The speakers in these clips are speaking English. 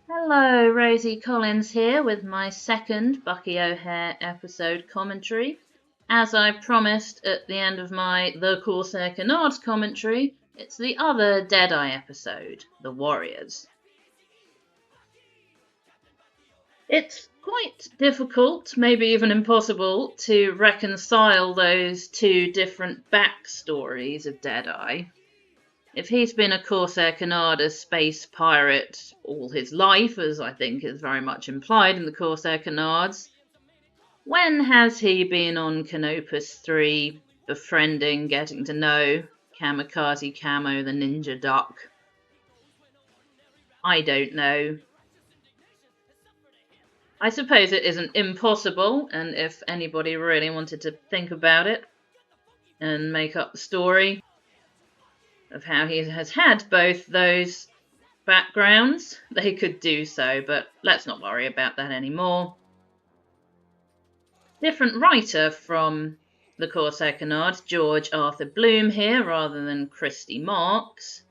Hello, Rosie Collins here with my second Bucky O'Hare episode commentary. As I promised at the end of my The Corsair Canards commentary, it's the other Deadeye episode, The Warriors. It's quite difficult, maybe even impossible, to reconcile those two different backstories of Deadeye. If he's been a Corsair Canard space pirate all his life, as I think is very much implied in the Corsair Canards, when has he been on Canopus 3, befriending, getting to know Kamikaze Camo the Ninja Duck? I don't know. I suppose it isn't impossible, and if anybody really wanted to think about it and make up the story of how he has had both those backgrounds, they could do so, but let's not worry about that anymore. Different writer from the Corsair Canard, George Arthur Bloom here rather than Christy Marks.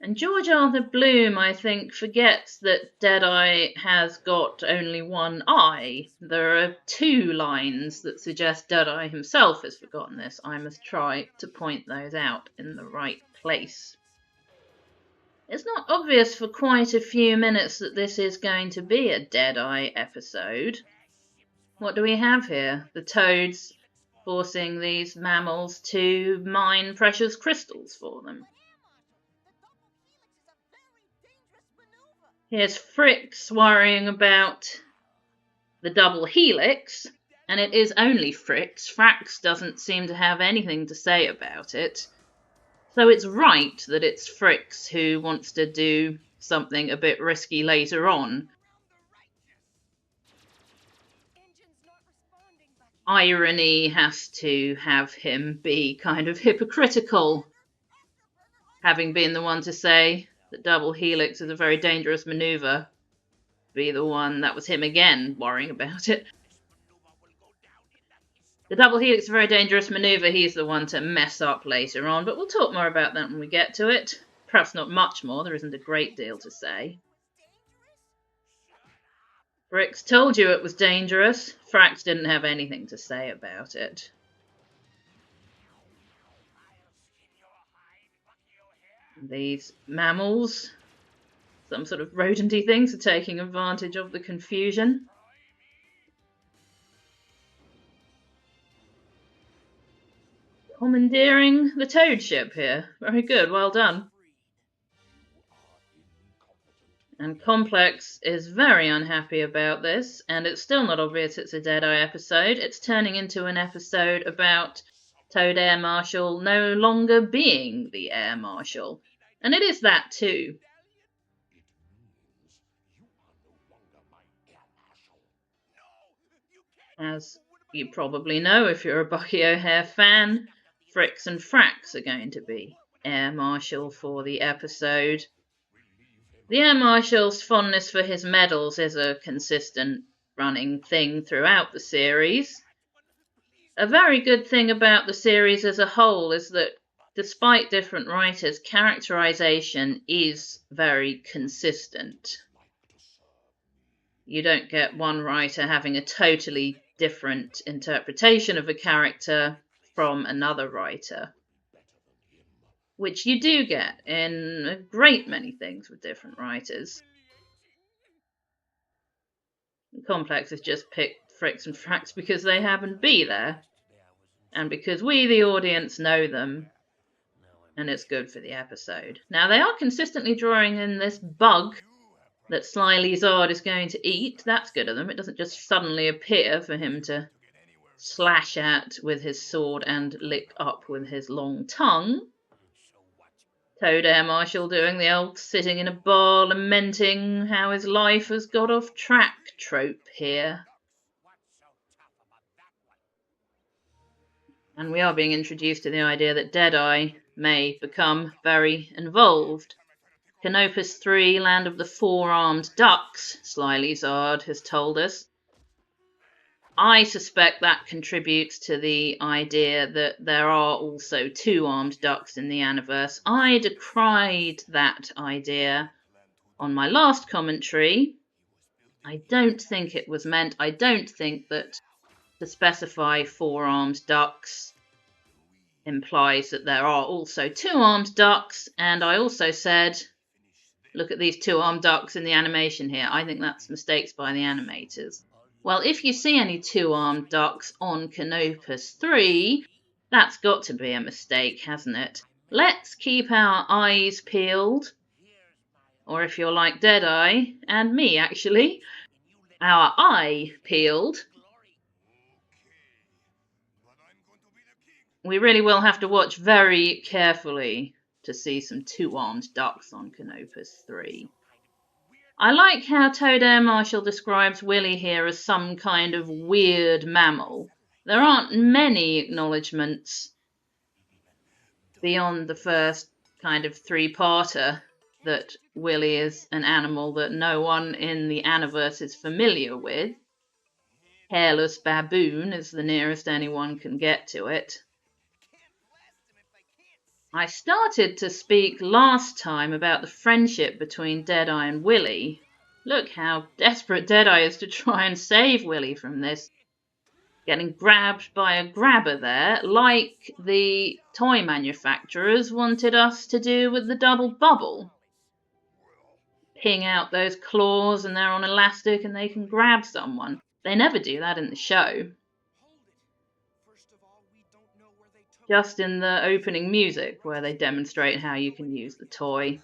And George Arthur Bloom, I think, forgets that Deadeye has got only one eye. There are two lines that suggest Deadeye himself has forgotten this. I must try to point those out in the right place. It's not obvious for quite a few minutes that this is going to be a Deadeye episode. What do we have here? The toads forcing these mammals to mine precious crystals for them. Here's Fricks worrying about the double helix, and it is only Fricks. Frax doesn't seem to have anything to say about it. So it's right that it's Fricks who wants to do something a bit risky later on. Irony has to have him be kind of hypocritical, having been the one to say that double helix is a very dangerous maneuver. Be the one, that was him again, worrying about it. The double helix is a very dangerous maneuver. He's the one to mess up later on, but we'll talk more about that when we get to it. Perhaps not much more, there isn't a great deal to say. Fricks told you it was dangerous. Frax didn't have anything to say about it. These mammals, some sort of rodenty things, are taking advantage of the confusion. Commandeering the toad ship here. Very good, well done. And Complex is very unhappy about this, and it's still not obvious it's a Deadeye episode. It's turning into an episode about Toad Air Marshal no longer being the Air Marshal. And it is that too. As you probably know if you're a Bucky O'Hare fan, Fricks and Frax are going to be Air Marshal for the episode. The Air Marshal's fondness for his medals is a consistent running thing throughout the series. A very good thing about the series as a whole is that despite different writers, characterization is very consistent. You don't get one writer having a totally different interpretation of a character from another writer, which you do get in a great many things with different writers. Complex has just picked Fricks and Frax because they happen to be there, and because we, the audience, know them, and it's good for the episode. Now, they are consistently drawing in this bug that Sly Lizard is going to eat. That's good of them. It doesn't just suddenly appear for him to slash at with his sword and lick up with his long tongue. Toad Air Marshal doing the old sitting in a bar lamenting how his life has got off track trope here. And we are being introduced to the idea that Deadeye may become very involved. Canopus 3, Land of the Four-Armed Ducks, Sly Lizard has told us. I suspect that contributes to the idea that there are also two armed ducks in the Aniverse. I decried that idea on my last commentary, I don't think it was meant. I don't think that to specify 4-armed ducks implies that there are also 2-armed ducks, and I also said, look at these 2-armed ducks in the animation here. I think that's mistakes by the animators. Well, if you see any 2-armed ducks on Canopus 3, that's got to be a mistake, hasn't it? Let's keep our eyes peeled, or if you're like Deadeye, and me actually, our eye peeled. We really will have to watch very carefully to see some 2-armed ducks on Canopus 3. I like how Toad Air Marshal describes Willy here as some kind of weird mammal. There aren't many acknowledgements beyond the first kind of 3-parter that Willy is an animal that no one in the Aniverse is familiar with. Hairless baboon is the nearest anyone can get to it. I started to speak last time about the friendship between Deadeye and Willy. Look how desperate Deadeye is to try and save Willy from this. Getting grabbed by a grabber there, like the toy manufacturers wanted us to do with the double bubble. Ping out those claws and they're on elastic and they can grab someone. They never do that in the show. Just in the opening music, where they demonstrate how you can use the toy.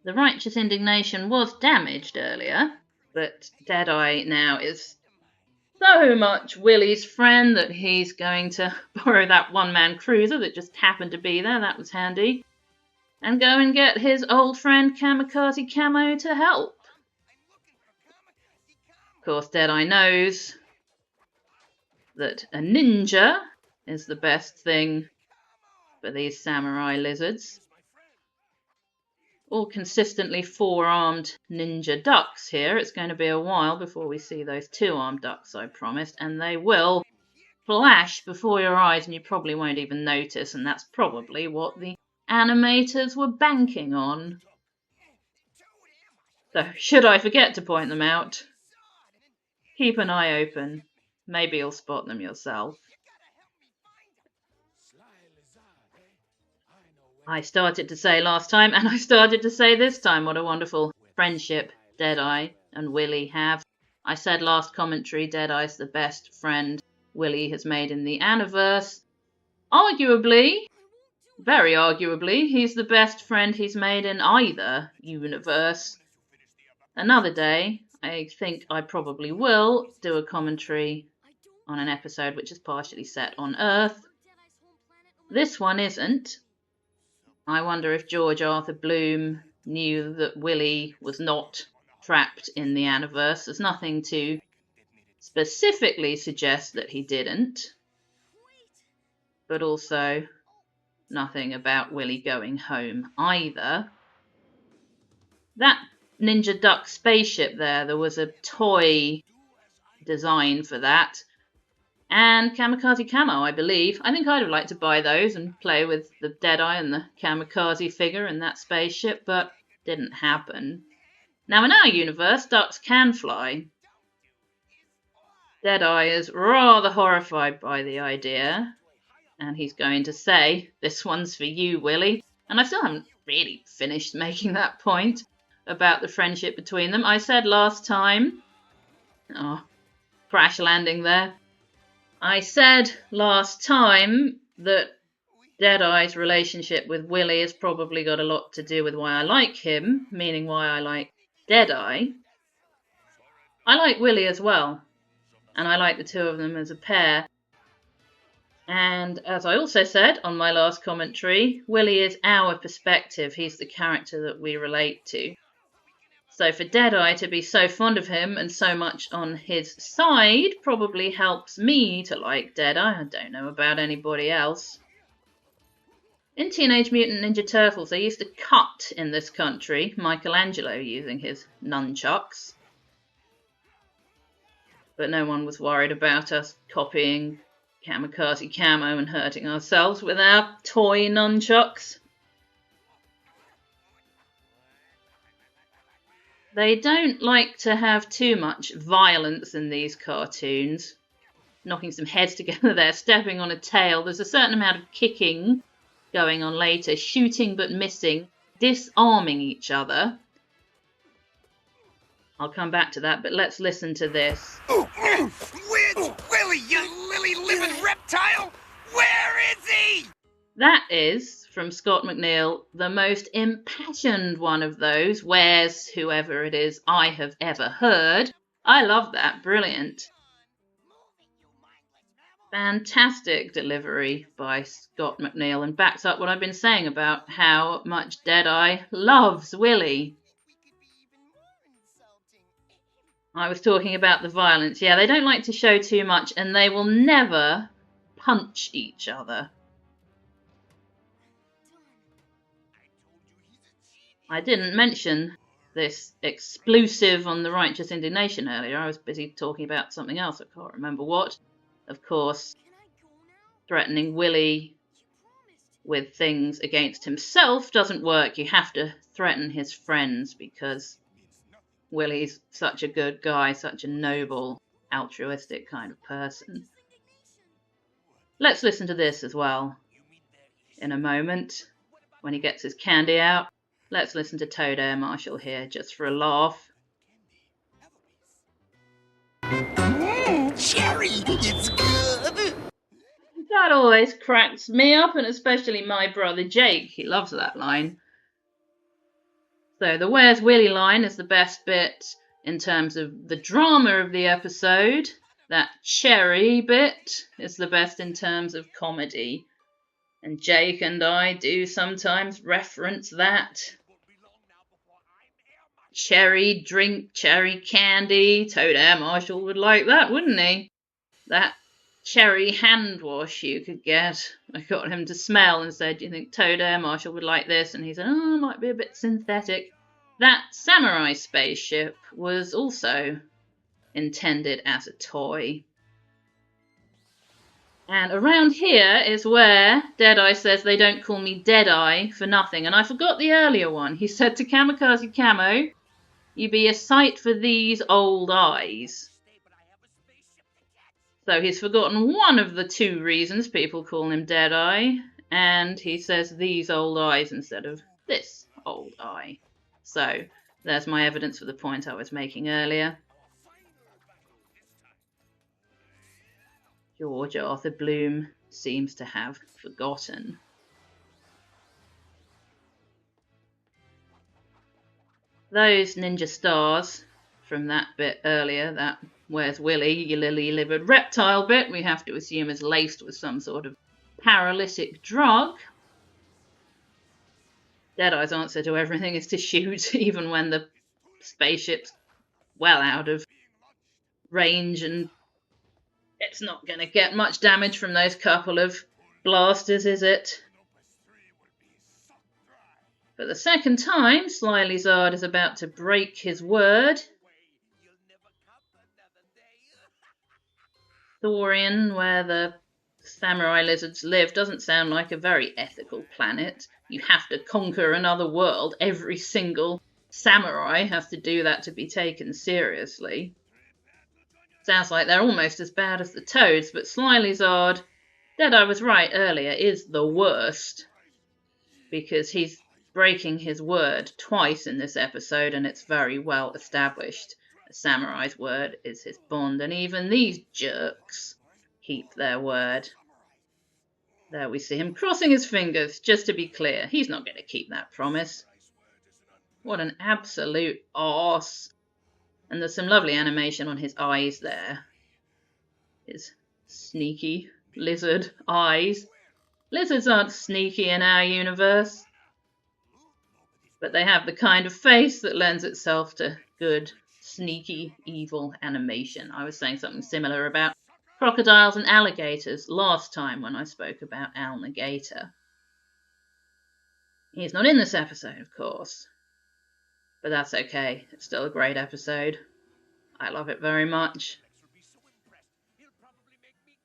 The righteous indignation was damaged earlier, but Deadeye now is so much Willy's friend that he's going to borrow that one-man cruiser that just happened to be there, that was handy, and go and get his old friend Kamikaze Camo to help. Of course, Deadeye knows that a ninja is the best thing for these samurai lizards. All consistently 4-armed ninja ducks here. It's going to be a while before we see those 2-armed ducks I promised, and they will flash before your eyes and you probably won't even notice, and that's probably what the animators were banking on. So, should I forget to point them out, keep an eye open. Maybe you'll spot them yourself. I started to say last time, and I started to say this time, what a wonderful friendship Deadeye and Willy have. I said last commentary, Deadeye's the best friend Willy has made in the Aniverse. Arguably, very arguably, he's the best friend he's made in either universe. Another day, I think I probably will do a commentary on an episode which is partially set on Earth. This one isn't. I wonder if George Arthur Bloom knew that Willy was not trapped in the Aniverse. There's nothing to specifically suggest that he didn't, but also nothing about Willy going home either. That Ninja Duck spaceship there was a toy design for that. And Kamikaze Camo, I believe. I think I'd have liked to buy those and play with the Deadeye and the Kamikaze figure in that spaceship, but didn't happen. Now, in our universe, ducks can fly. Deadeye is rather horrified by the idea, and he's going to say, "This one's for you, Willy." And I still haven't really finished making that point about the friendship between them. I said last time... crash landing there. I said last time that Deadeye's relationship with Willy has probably got a lot to do with why I like him, meaning why I like Deadeye. I like Willy as well, and I like the two of them as a pair. And as I also said on my last commentary, Willy is our perspective. He's the character that we relate to. So for Deadeye to be so fond of him and so much on his side probably helps me to like Deadeye. I don't know about anybody else. In Teenage Mutant Ninja Turtles, they used to cut in this country Michelangelo using his nunchucks. But no one was worried about us copying Kamikaze Camo and hurting ourselves with our toy nunchucks. They don't like to have too much violence in these cartoons. Knocking some heads together there, stepping on a tail. There's a certain amount of kicking going on later, shooting but missing, disarming each other. I'll come back to that, but let's listen to this. Where's Willie, you lily-livered reptile? Where is he? That is, from Scott McNeil, the most impassioned one of those "where's" whoever it is I have ever heard. I love that. Brilliant. Fantastic delivery by Scott McNeil, and backs up what I've been saying about how much Deadeye loves Willie. I was talking about the violence. Yeah, they don't like to show too much, and they will never punch each other. I didn't mention this explosive on the Righteous Indignation earlier. I was busy talking about something else. I can't remember what. Of course, threatening Willie with things against himself doesn't work. You have to threaten his friends, because Willie's such a good guy, such a noble, altruistic kind of person. Let's listen to this as well in a moment when he gets his candy out. Let's listen to Toad Air Marshal here, just for a laugh. Cherry, it's good. That always cracks me up, and especially my brother Jake. He loves that line. So the "Where's Willie" line is the best bit in terms of the drama of the episode. That cherry bit is the best in terms of comedy. And Jake and I do sometimes reference that. Cherry drink, cherry candy. Toad Air Marshal would like that, wouldn't he? That cherry hand wash you could get. I got him to smell and said, "Do you think Toad Air Marshal would like this?" And he said, "Oh, it might be a bit synthetic." That samurai spaceship was also intended as a toy. And around here is where Deadeye says they don't call me Deadeye for nothing. And I forgot the earlier one. He said to Kamikaze Camo, "You be a sight for these old eyes." So he's forgotten one of the two reasons people call him Deadeye, and he says "these old eyes" instead of "this old eye." So there's my evidence for the point I was making earlier. George Arthur Bloom seems to have forgotten. Those ninja stars from that bit earlier, that "Where's Willie, you lily-livered reptile" bit, we have to assume is laced with some sort of paralytic drug. Deadeye's answer to everything is to shoot, even when the spaceship's well out of range, and it's not going to get much damage from those couple of blasters, is it? For the second time, Sly Lizard is about to break his word. Thorian, where the samurai lizards live, doesn't sound like a very ethical planet. You have to conquer another world. Every single samurai has to do that to be taken seriously. Sounds like they're almost as bad as the toads, but Sly Lizard, Deadeye was right earlier, is the worst. Because he's breaking his word twice in this episode, and it's very well established. A samurai's word is his bond, and even these jerks keep their word. There we see him crossing his fingers, just to be clear. He's not going to keep that promise. What an absolute arse. And there's some lovely animation on his eyes there. His sneaky lizard eyes. Lizards aren't sneaky in our universe, but they have the kind of face that lends itself to good, sneaky, evil animation. I was saying something similar about crocodiles and alligators last time when I spoke about Al Negator. He's not in this episode, of course, but that's okay. It's still a great episode. I love it very much.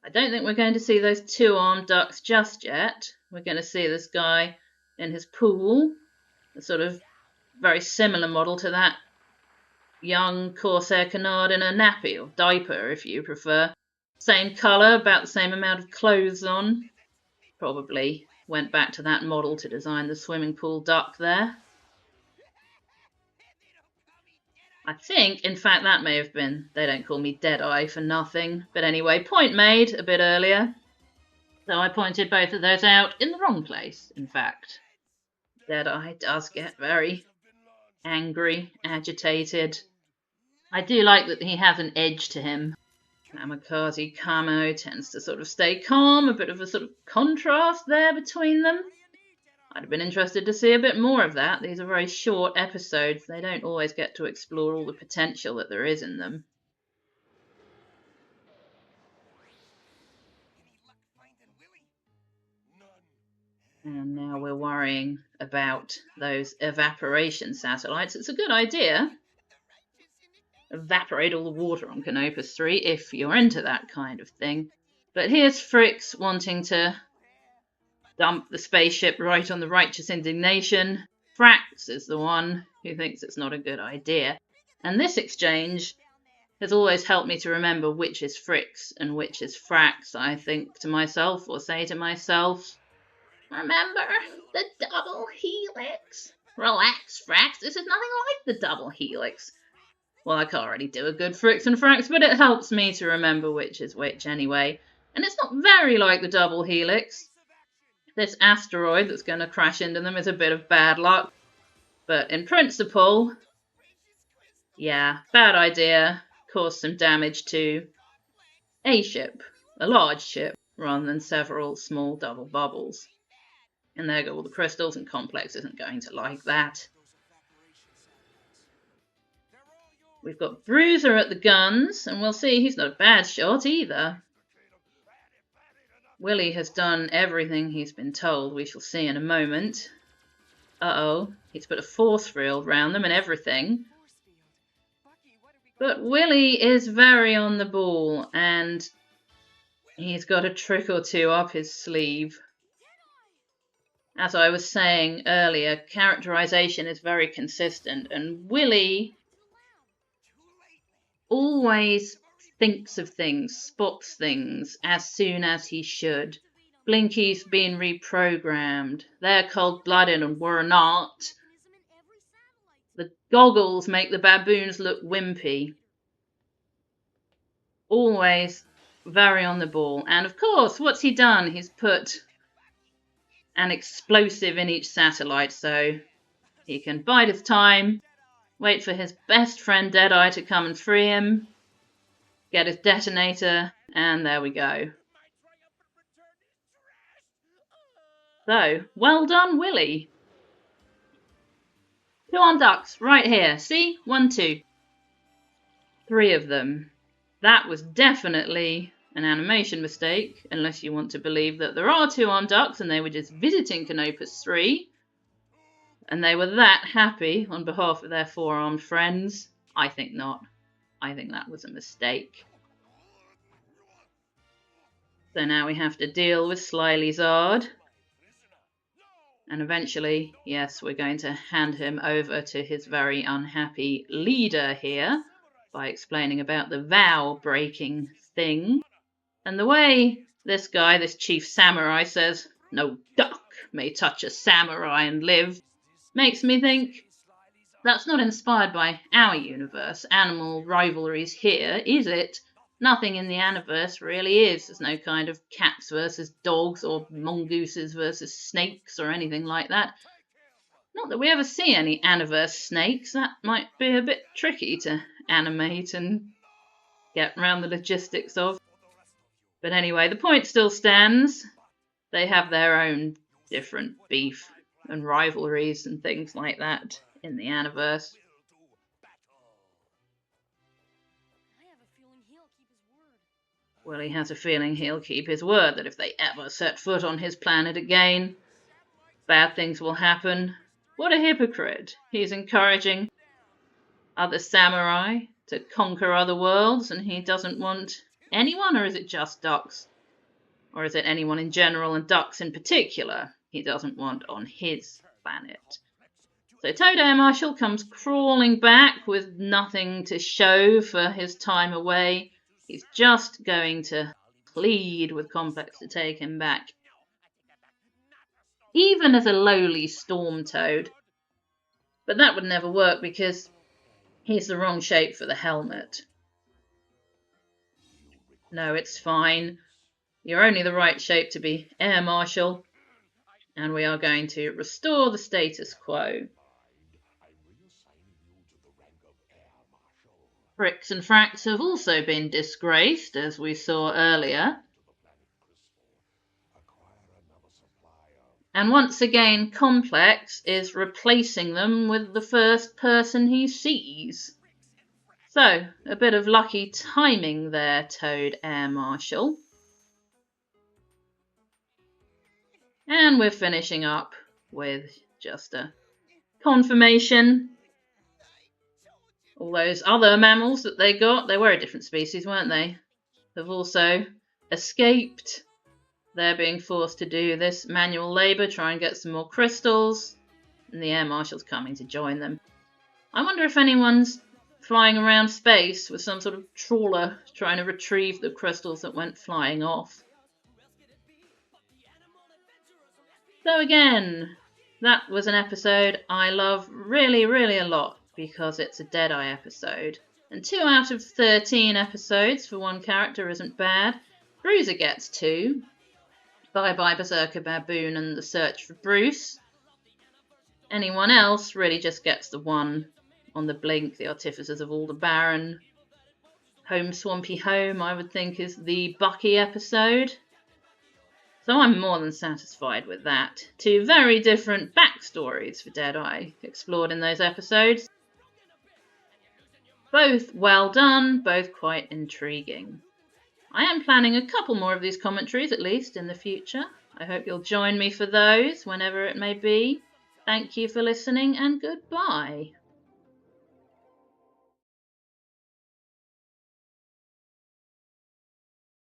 I don't think we're going to see those two-armed ducks just yet. We're going to see this guy in his pool, a sort of very similar model to that young Corsair canard in a nappy, or diaper if you prefer. Same colour, about the same amount of clothes on. Probably went back to that model to design the swimming pool duck there. I think, in fact, that may have been, they don't call me Deadeye for nothing. But anyway, point made a bit earlier. Though I pointed both of those out in the wrong place, in fact. Deadeye does get very angry, agitated. I do like that he has an edge to him. Kamikaze Kamo tends to sort of stay calm, a bit of a sort of contrast there between them. I'd have been interested to see a bit more of that. These are very short episodes. They don't always get to explore all the potential that there is in them. And now we're worrying about those evaporation satellites. It's a good idea. Evaporate all the water on Canopus 3 if you're into that kind of thing. But here's Fricks wanting to dump the spaceship right on the righteous indignation. Frax is the one who thinks it's not a good idea. And this exchange has always helped me to remember which is Fricks and which is Frax. I think to myself, or say to myself, remember the double helix? Relax, Frax, this is nothing like the double helix. Well, I can't really do a good Fricks and Frax, but it helps me to remember which is which anyway. And it's not very like the double helix. This asteroid that's going to crash into them is a bit of bad luck. But in principle, yeah, bad idea. Cause some damage to a ship, a large ship, rather than several small double bubbles. And there go all the crystals, and Complex isn't going to like that. We've got Bruiser at the guns, and we'll see he's not a bad shot either. Willie has done everything he's been told, we shall see in a moment. Uh-oh, he's put a force field round them and everything. But Willie is very on the ball, and he's got a trick or two up his sleeve. As I was saying earlier, characterization is very consistent, and Willie always thinks of things, spots things as soon as he should. Blinky's been reprogrammed. They're cold-blooded and we're not. The goggles make the baboons look wimpy. Always very on the ball. And of course, what's he done? He's put an explosive in each satellite so he can bide his time, wait for his best friend Deadeye to come and free him, get his detonator, and there we go. So, well done, Willie. 2 on ducks, right here. See? 1, 2. 3 of them. That was definitely an animation mistake, unless you want to believe that there are 2 on ducks and they were just visiting Canopus 3. And they were that happy on behalf of their 4-armed friends. I think not. I think that was a mistake. So now we have to deal with Slyly Zard. And eventually, yes, we're going to hand him over to his very unhappy leader here by explaining about the vow-breaking thing. And the way this guy, this chief samurai, says, "No duck may touch a samurai and live," makes me think that's not inspired by our universe. Animal rivalries here, is it? Nothing in the Aniverse really is. There's no kind of cats versus dogs or mongooses versus snakes or anything like that. Not that we ever see any Aniverse snakes. That might be a bit tricky to animate and get around the logistics of. But anyway, the point still stands. They have their own different beef and rivalries and things like that in the Aniverse. Well, he has a feeling he'll keep his word, that if they ever set foot on his planet again, bad things will happen. What a hypocrite. He's encouraging other samurai to conquer other worlds, and he doesn't want anyone, or is it just ducks? Or is it anyone in general and ducks in particular he doesn't want on his planet? So Toad Air Marshal comes crawling back with nothing to show for his time away. He's just going to plead with Complex to take him back. Even as a lowly Storm Toad. But that would never work because he's the wrong shape for the helmet. No, it's fine. You're only the right shape to be Air Marshal. And we are going to restore the status quo. Fricks and Fracks have also been disgraced, as we saw earlier. And once again, Complex is replacing them with the first person he sees. So, a bit of lucky timing there, Toad Air Marshal. And we're finishing up with just a confirmation. All those other mammals that they got, they were a different species, weren't they? Have also escaped. They're being forced to do this manual labour, try and get some more crystals, and the Air Marshal's coming to join them. I wonder if anyone's flying around space with some sort of trawler trying to retrieve the crystals that went flying off. So again, that was an episode I love really, really a lot because it's a Deadeye episode. And 2 out of 13 episodes for one character isn't bad. Bruiser gets 2. Bye Bye Berserker Baboon and The Search for Bruce. Anyone else really just gets the 1 on the Blink, The Artificers of Aldebaran. Home Swampy Home, I would think, is the Bucky episode. So I'm more than satisfied with that. 2 very different backstories for Deadeye explored in those episodes. Both well done, both quite intriguing. I am planning a couple more of these commentaries at least in the future. I hope you'll join me for those whenever it may be. Thank you for listening and goodbye.